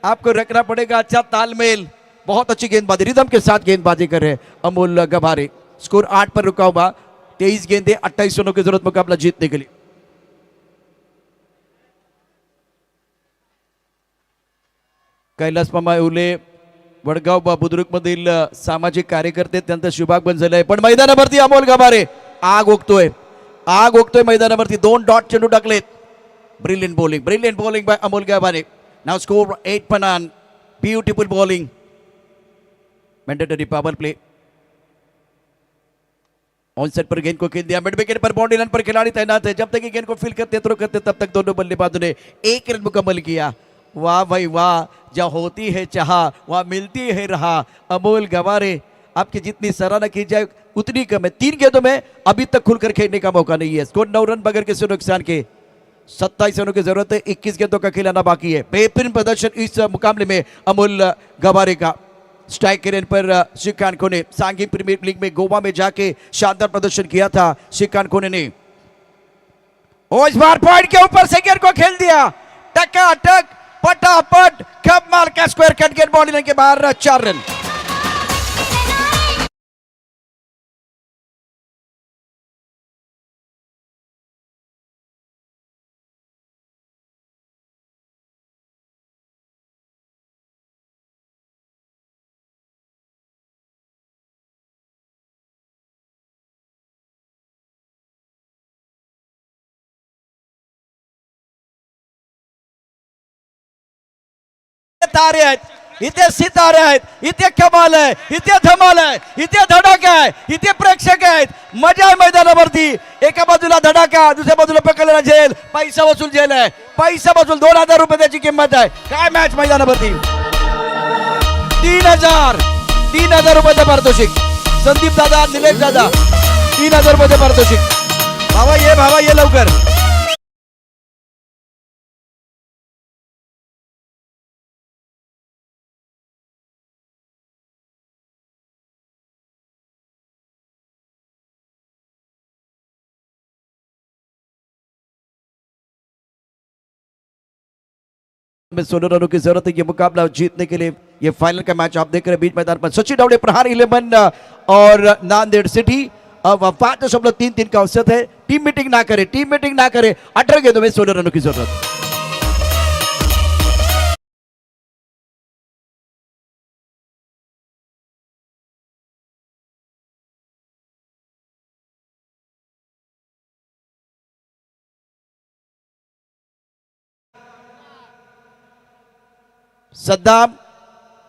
आपको रखना पड़ेगा अच्छा तालमेल. बहुत अच्छी गेंदबाजी रिदम के साथ गेंदबाजी कर रहे अमूल गवारे. स्कोर 8 पर रुका हुआ. 23 गेंदे 28 रनों की जरूरत मुकाबला जीतने के लिए. कैलास मामा उले वडगाव बुद्रुक मधील सामाजिक कार्यकर्ते त्यांचा शुभागमन झालंय. पण मैदानावरती अमोल गबारे आग ओकतोय मैदानावरती. 2 डॉट चेंडू टाकलेत. Brilliant bowling by Amol Gabare. Now score 8 पर none. Beautiful bowling. Mandatory power play. On set पर गेंद को खेल दिया. मिड विकेट पर बाउंड्री लाइन पर खिलाड़ी तैनात है. जब तक ये गेंद को फील्ड करते थ्रो करते तब तक दोनों बल्लेबाजों ने 1 रन मुकम्मल किया. वाह भाई वाह. जहाँ होती है चाह वहाँ मिलती है राह. अमोल गवारे आपकी जितनी सराहना की जाए उतनी कम है. 3 गेंदों में अभी तक खुलकर खेलने का मौका नहीं है. स्कोर 9 रन बगैर किसी नुकसान के. 27 रनों की जरूरत है. 21 गेंदों का खिलाना बाकी है. बेहतरीन प्रदर्शन इस मुकाबले में अमोल गवारे का. स्ट्राइक रेट पर श्रीकांत कोने सांघी प्रीमियर लीग में गोवा में जाके शानदार प्रदर्शन किया था श्रीकांत कोने ने. और इस बार पॉइंट के ऊपर से गेंद को खेल दिया. टकाटक फटाफट कमाल का स्क्वायर कट गेंद बाउंड्री लाइन के बाहर. 4 रन. तारे आहेत. इथे सितारे आहेत. इथे कमाल आहे. इथे धमाल आहे. इथे धडाका आहे. इथे प्रेक्षक आहेत. मजा आहे मैदानावरती. एका बाजूला धडाका दुसऱ्या बाजूला पकडलेला झेल. पैसा वसूल झेल आहे. पैसा वसूल 2000 रुपये त्याची किंमत आहे. काय मॅच मैदानावरती. 3000 रुपयाचं पारितोषिक. संदीप दादा निलेश दादा 3000 रुपयाचं पारितोषिक. भावा ये लवकर. में 16 रनों की जरूरत है ये मुकाबला जीतने के लिए. ये फाइनल का मैच आप देख रहे हैं बीच मैदान पर. सचिन डावड़े प्रहार 11 और नांदेड़ सिटी. अब 5.33 का औसत है. टीम मीटिंग ना करे 18 गेंदों में 16 रनों की जरूरत. सद्दाम,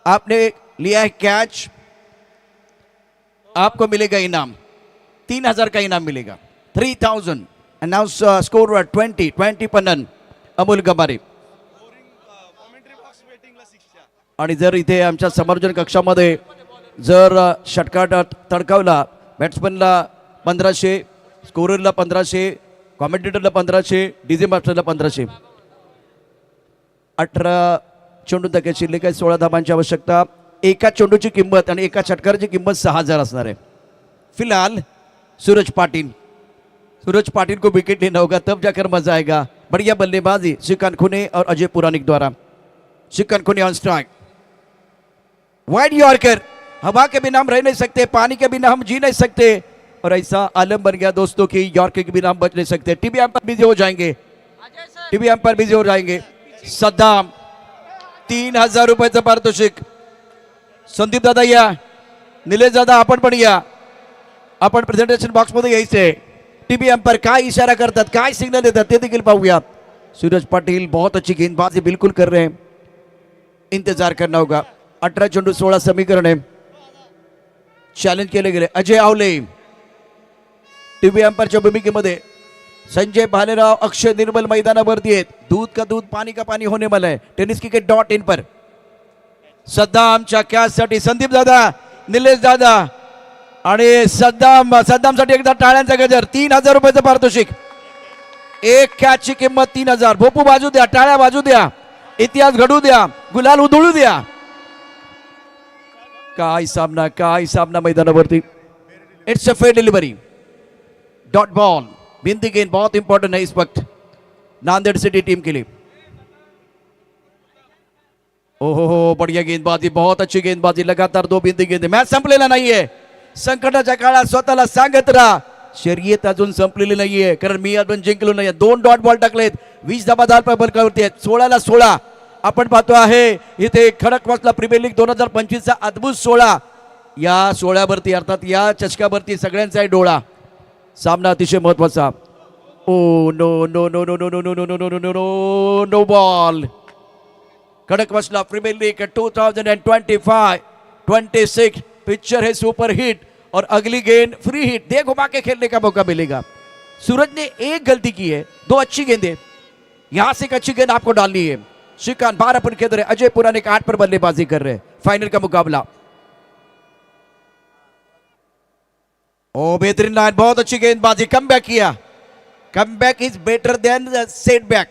आपने लिया है कैच, आपको मिलेगा इनाम 3000 का इनाम मिलेगा 3000. एंड नाउ स्कोर 20 पन्नन अमोल गमारे. आणि जर इथे आमच्या समर्जन कक्षामध्ये जर षटकार तडकावला, बॅट्समनला 1500, स्कोररला 1500, कॉमेंटेटरला 1500, डीजे मास्टरला 1500. 18 चेंडू धक्के शिल्लक आहे, 16 धाबांची आवश्यकता. एका चेंडूची किंमत आणि एका षटकाराची किंमत 6000 असणार आहे. फिलहाल सूरज पाटिल को विकेट लेना होगा, तब जाकर मजा आएगा. बढ़िया बल्लेबाजी श्रीकांत खुने और अजय पुरानिक द्वारा. Shrikant Khune on strike, wide yorker. हवा के बिना हम रह नहीं सकते, पानी के बिना हम जी नहीं सकते, और ऐसा आलम बन गया दोस्तों कि यॉर्कर के बिना हम बच नहीं सकते. टीवी अंपायर बिजी हो जाएंगे. सद्दाम, 3000 रुपयाचं पारितोषिक. संदीप दादा या, निलेश दादा आपण पण या, आपण प्रेझेंटेशन बॉक्स मध्ये यायचे. टीवी अंपायर काय इशारा करतात, काय सिग्नल देतात ते देखील पाहूया. सूरज पाटिल बहुत अच्छी गेंदबाजी बिल्कुल कर रहे हैं, इंतजार करना होगा. 18 चेंडू 16 समीकरण आहे. चॅलेंज केले गेले. अजय आवले टीव्ही अंपायरच्या भूमिकेमध्ये. संजय भालेराव, अक्षय निर्मल मैदानावरती आहेत. दूध का दूध पानी का पानी होने वाला है. टेनिस क्रिकेट .in पर सद्दामच्या कॅचसाठी संदीप दादा, निलेश दादा आणि सद्दामसाठी एकदा टाळ्यांचा गजर. 3000 रुपयाचं पारितोषिक. एक कॅचची किंमत 3000. भोपू बाजू द्या, टाळ्या बाजू द्या, इतिहास घडू द्या, गुलाल उधळू द्या. काय सामना मैदानावरती. It's a fair delivery. Dot ball, बिंदी गेंद बहुत इंपॉर्टेंट है इस वक्त नांदेड़ सिटी टीम के लिए. ओहो, बढ़िया गेंदबाजी, बहुत अच्छी गेंदबाजी. लगातार 2 बिंदी गेंद. मॅच संपलेला नाहीये. संकटाच्या काळात स्वतःला सांगत राहा, शर्यत अजून संपलेली नाहीये, कारण मी अजून जिंकलो नाहीये. 2 डॉट बॉल टाकलेत, 20 धाबा बलकावरती आहेत. 16 ला 16 आपण पाहतो आहे इथे. खडकवासला प्रीमियर लीग 2025 चा अद्भुत 16. या 16 वरती अर्थात या चषकावरती सगळ्यांचा आहे डोळा. सामना अतिशय महत्वाचा. Oh no no no no no no no no no no no no no ball. Khadakwasla premier league 2025-26 picture है सुपर हिट और अगली गेंद फ्री हिट. दे घुमा के खेलने का मौका मिलेगा. सूरज ने एक गलती की है, 2 अच्छी गेंदें. यहां से एक अच्छी गेंद आपको डालनी है. श्रीकांत 12 पर खेल रहे, अजय पुरानिक 8 पर बल्लेबाजी कर रहे. फाइनल का मुकाबला. ओ बेहतरीन लाइन, बहुत अच्छी गेंदबाजी. कम बैक किया. Come back is better than set back.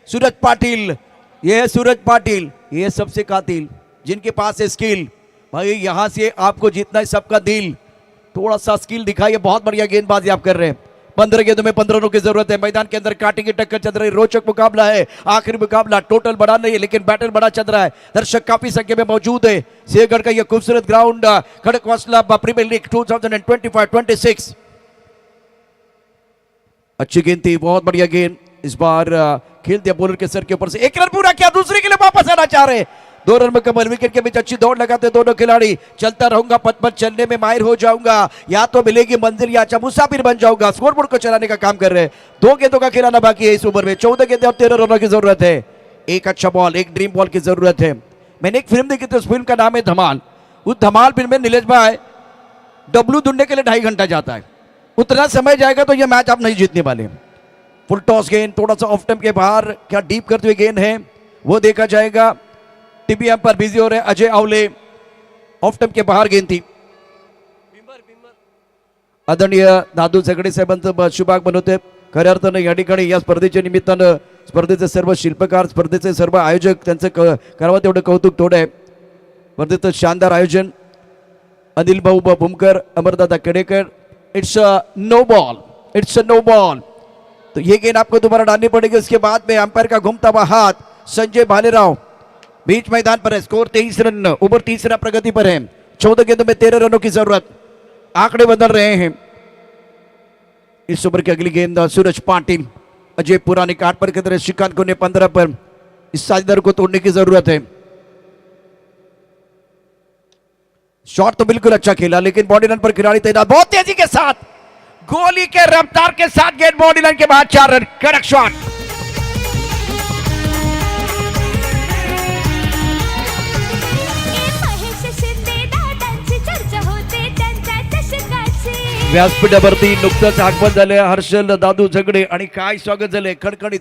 Suraj Patil, ये सूरज पाटिल, ये सबसे कातिल जिनके पास है स्किल. भाई यहां से आपको जीतना है सबका दिल. थोड़ा सा स्किल दिखाइए. बहुत बढ़िया गेंदबाजी आप कर रहे हैं. 15 गेंदों में 15 रनों की जरूरत है. मैदान के अंदर कांटे की टक्कर चल रही. रोचक मुकाबला है. आखिरी मुकाबला. टोटल बड़ा नहीं है लेकिन बैटल बड़ा चल रहा है. दर्शक काफी संख्या में मौजूद है. सिंहगढ़ का यह खूबसूरत ग्राउंड खड़कवासला प्रीमियर लीग 2025-26. अच्छी गेंद थी, बहुत बढ़िया गेंद. इस बार खेल दिया बॉलर के सर के ऊपर से. 1 रन पूरा किया, दूसरे के लिए वापस आना चाह रहे. 2 रन मुकम्मल. विकेट के बीच अच्छी दौड़ लगाते दोनों खिलाड़ी. चलता रहूंगा, पथ पर चलने में माहिर हो जाऊंगा, या तो मिलेगी मंजिल या अच्छा मुसाफिर बन जाऊंगा. स्कोरबोर्ड को चलाने का काम कर रहे हैं. 2 गेंदों का खिलाना बाकी है इस ओवर में. 14 गेंदें और 13 रनों की जरूरत है. एक अच्छा बॉल, एक ड्रीम बॉल की जरूरत है. मैंने एक फिल्म देखी थी, उस फिल्म का नाम है धमाल. उस धमाल फिल्म में नीलेश भाई डब्लू ढूंढने के लिए 2.5 घंटा जाता है. उतना समय जाएगा तो यह मैच आप नहीं जीतने वाले. फुल टॉस गेंद, थोड़ा सा ऑफ टेम्प के बाहर, क्या डीप करते हुए गेंद है वो देखा जाएगा. टीवी अंपायर बिजी हो रहे. अजय आवले, ऑफ टेम्प के बाहर गेंद थी. आदरणीय दादू झगडे साहेबांचं शुभागमन होते. खऱ्या अर्थानं या ठिकाणी या स्पर्धेच्या निमित्तानं स्पर्धेचे सर्व शिल्पकार, स्पर्धेचे सर्व आयोजक, त्यांचं करावं तेवढं कौतुक थोडं आहे. स्पर्धेचं शानदार आयोजन. अनिल भाऊ Bhumkar, Amardada Kedekar. It's a no ball, it's a no ball. तो ये गेंद आपको दोबारा डालनी पड़ेगी. उसके बाद में अंपायर का घूमता हुआ हाथ. संजय भालेराव बीच मैदान पर है. स्कोर 23 रन, ओवर तीसरा प्रगति पर है. 14 गेंदों में 13 रनों की जरूरत. आंकड़े बदल रहे हैं. इस ओवर की अगली गेंद सूरज पाटिल, अजय पुरानिक 8 पर खेल रहे. श्रीकांत को 15 पर. इस साझेदार को तोड़ने की जरूरत है. शॉट तो बिल्कुल अच्छा खेला लेकिन बॉडी रन पर खिलाड़ी तैनात. बहुत तेजी के साथ, गोली के रफ्तार के साथ गेंद बॉडी लाइन के बाद 4 रन. कड़क शॉट. व्यासपीठावरती नुकतंच आगमन झाले हर्षल दादू झगडे आणि काय स्वागत झाले. कडकडीत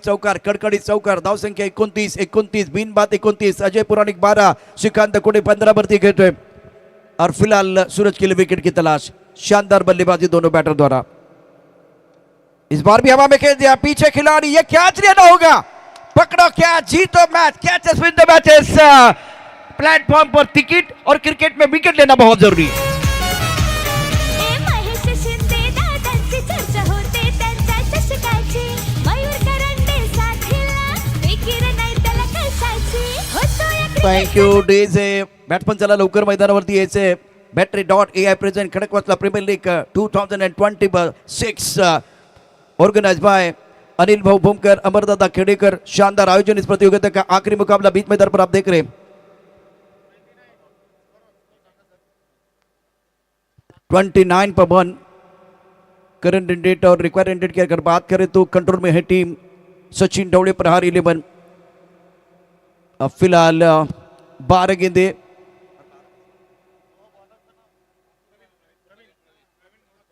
चौकार धावसंख्या 29 बिनबाद 29. अजय पुराणिक 12, श्रीकांत कोडे 15 वरती घेतोय. और फिलहाल सूरज के लिए विकेट की तलाश. शानदार बल्लेबाजी दोनों बैटर द्वारा. इस बार भी हवा में खेल दिया पीछे खिलाड़ी, ये कैच लेना होगा. पकड़ो कैच, जीतो match. Catches win the matches. Platform per ticket और क्रिकेट में विकेट लेना बहुत जरूरी है. Thank you DJ. बॅट्समन चला लवकर मैदानावरती यायचे. Battery dot AI present Khadakwasla premier league 2026 organise by Anil भाऊ भूमकर, अमरदादा खेड़ेकर. शानदार आयोजन इस प्रतियोगिता का आखिरी मुकाबला बीच मैदान पर आप देख रहे हैं. 29 पर 1 करंट रेट और रिक्वायर्ड रेट की अगर बात करें तो कंट्रोल में है टीम सचिन डवळे प्रहार 11. अब फिलहाल 12 गेंदे.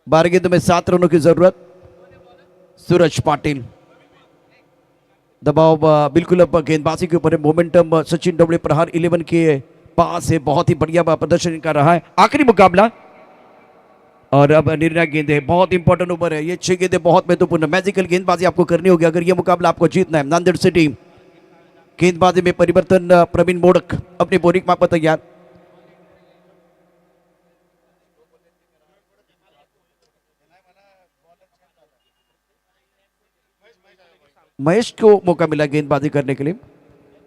बारह गेंदों में 7 रनों की जरूरत. सूरज पाटिल दबाव बिल्कुल अब गेंदबाजी के ऊपर है. मोमेंटम सचिन डवळे प्रहार 11 के पास है. बहुत ही बढ़िया प्रदर्शन कर रहा है. आखिरी मुकाबला और अब निर्णायक गेंदे बहुत इंपॉर्टेंट ओवर है. ये 6 गेंदे बहुत महत्वपूर्ण. मैजिकल गेंदबाजी आपको करनी होगी अगर ये मुकाबला आपको जीतना है. नांदेड़ सिटी गेंदबाजी में परिवर्तन. प्रवीण मोडक अपनी बोरिंग माप पर तैयार. महेश को मौका मिला गेंदबाजी करने के लिए.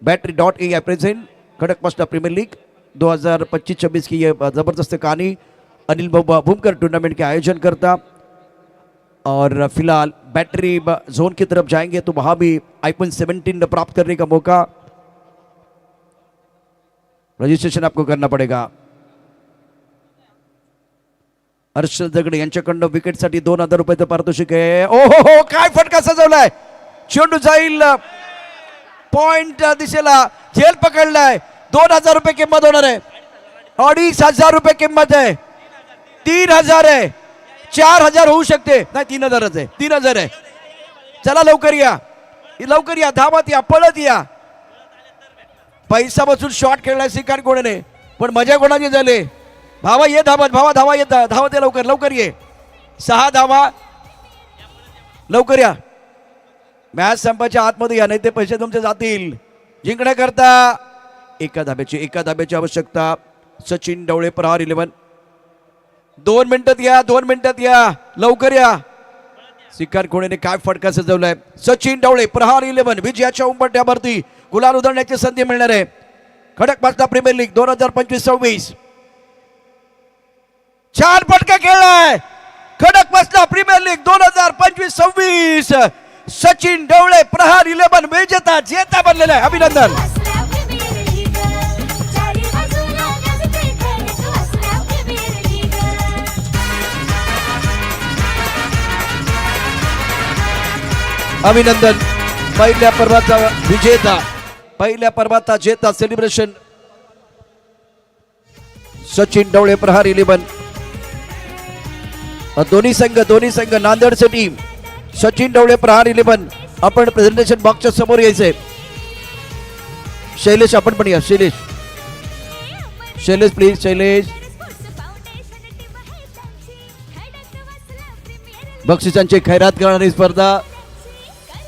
Battery dot AI present Khadakwasla premier league 2025-26 की ये जबरदस्त कहानी अनिल भूमकर टूर्नामेंट के आयोजन करता. और फिलहाल बैटरी जोन की तरफ जाएंगे तो वहां भी iPhone 17 प्राप्त करने का मौका. रजिस्ट्रेशन आपको करना पड़ेगा. हर्षल दगडे यांच्याकडनं विकेटसाठी 2000 रुपयाचं पारितोषिक आहे. ओहो काय फटका सजवलाय. चेंडू जाईल पॉइंट दिशेला. झेल पकडलाय. 2000 रुपये किंमत होणार आहे. 2500 रुपये किंमत आहे. 3000 आहे. 4000 होऊ शकते. नाही 3000च आहे. 3000 आहे. चला लवकर या, लवकर या, धावत या, पळत या. पैसा बसून शॉट खेळलाय श्रीकांत कोडेने पण मजा कोणाची झाली. भावा ये धावत, भावा धावा येत, धावत ये लवकर, लवकर ये. 6 धावा लवकर या. मॅच संपायच्या आतमध्ये या नाही ते पैसे तुमचे जातील. जिंकण्याकरता एका धाब्याची आवश्यकता. सचिन डवळे प्रहार 11. 2 मिनिटात या, 2 मिनिटात या, लवकर या. श्रीकांत कोडेने काय फटका सजवलाय. सचिन डवळे प्रहार 11 विजयाच्या उंबरठ्यावरती गुलाल उधळण्याची संधी मिळणार आहे. खडकवासला प्रीमियर लीग 2025-26 छान फटका खेळलाय. खडकवासला प्रीमियर लीग 2025-26 सचिन डवळे प्रहार 11 विजेता जेता बनलेला आहे. अभिनंदन. अभिनंदन. पहिल्या पर्वाचा विजेता, पहिल्या पर्वाचा जेता सेलिब्रेशन सचिन डवळे प्रहार 11. दोन्ही संघ नांदेड सिटी सचिन डवळे प्रहार 11. आपण प्रेझेंटेशन बॉक्सच्या समोर यायचंय. शैलेश आपण पण या. शैलेश प्लीज. शैलेश बक्षिसांची खैरात करणारी स्पर्धा.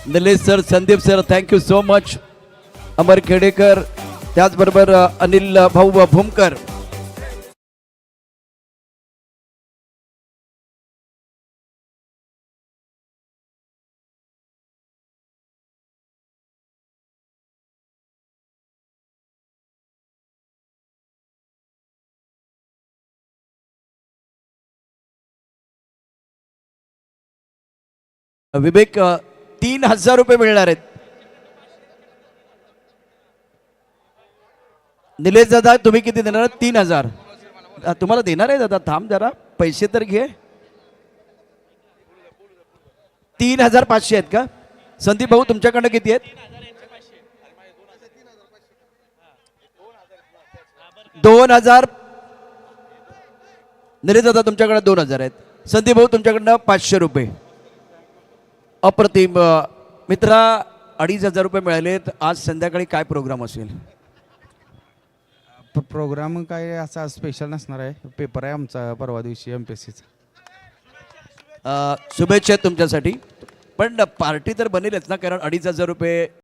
Nilesh sir, Sandeep sir, thank you so much. Amar Khedekar, त्याचबरोबर अनिल भाऊ भूमकर. विवेक 3000 रुपये मिळणार आहेत. निलेश दादा तुम्ही किती देणार? 3000 तुम्हाला देणार आहे दादा. थांब जरा, पैसे तर घे. 3500 आहेत का? संदीप भाऊ तुमच्याकडनं किती आहेत? 2000. निलेश दादा तुमच्याकडे 2000 आहेत. संदीप भाऊ तुमच्याकडनं 500 रुपये. अप्रतिम. मित्रा 2,500 रुपये मिळालेत. आज संध्याकाळी काय प्रोग्राम असेल? प्रोग्राम काय असा स्पेशल नसणार आहे. पेपर आहे आमचा परवा दिवशी MPSCचा. शुभेच्छा तुमच्यासाठी. पण पार्टी तर बनेलच ना, कारण 2,500 रुपये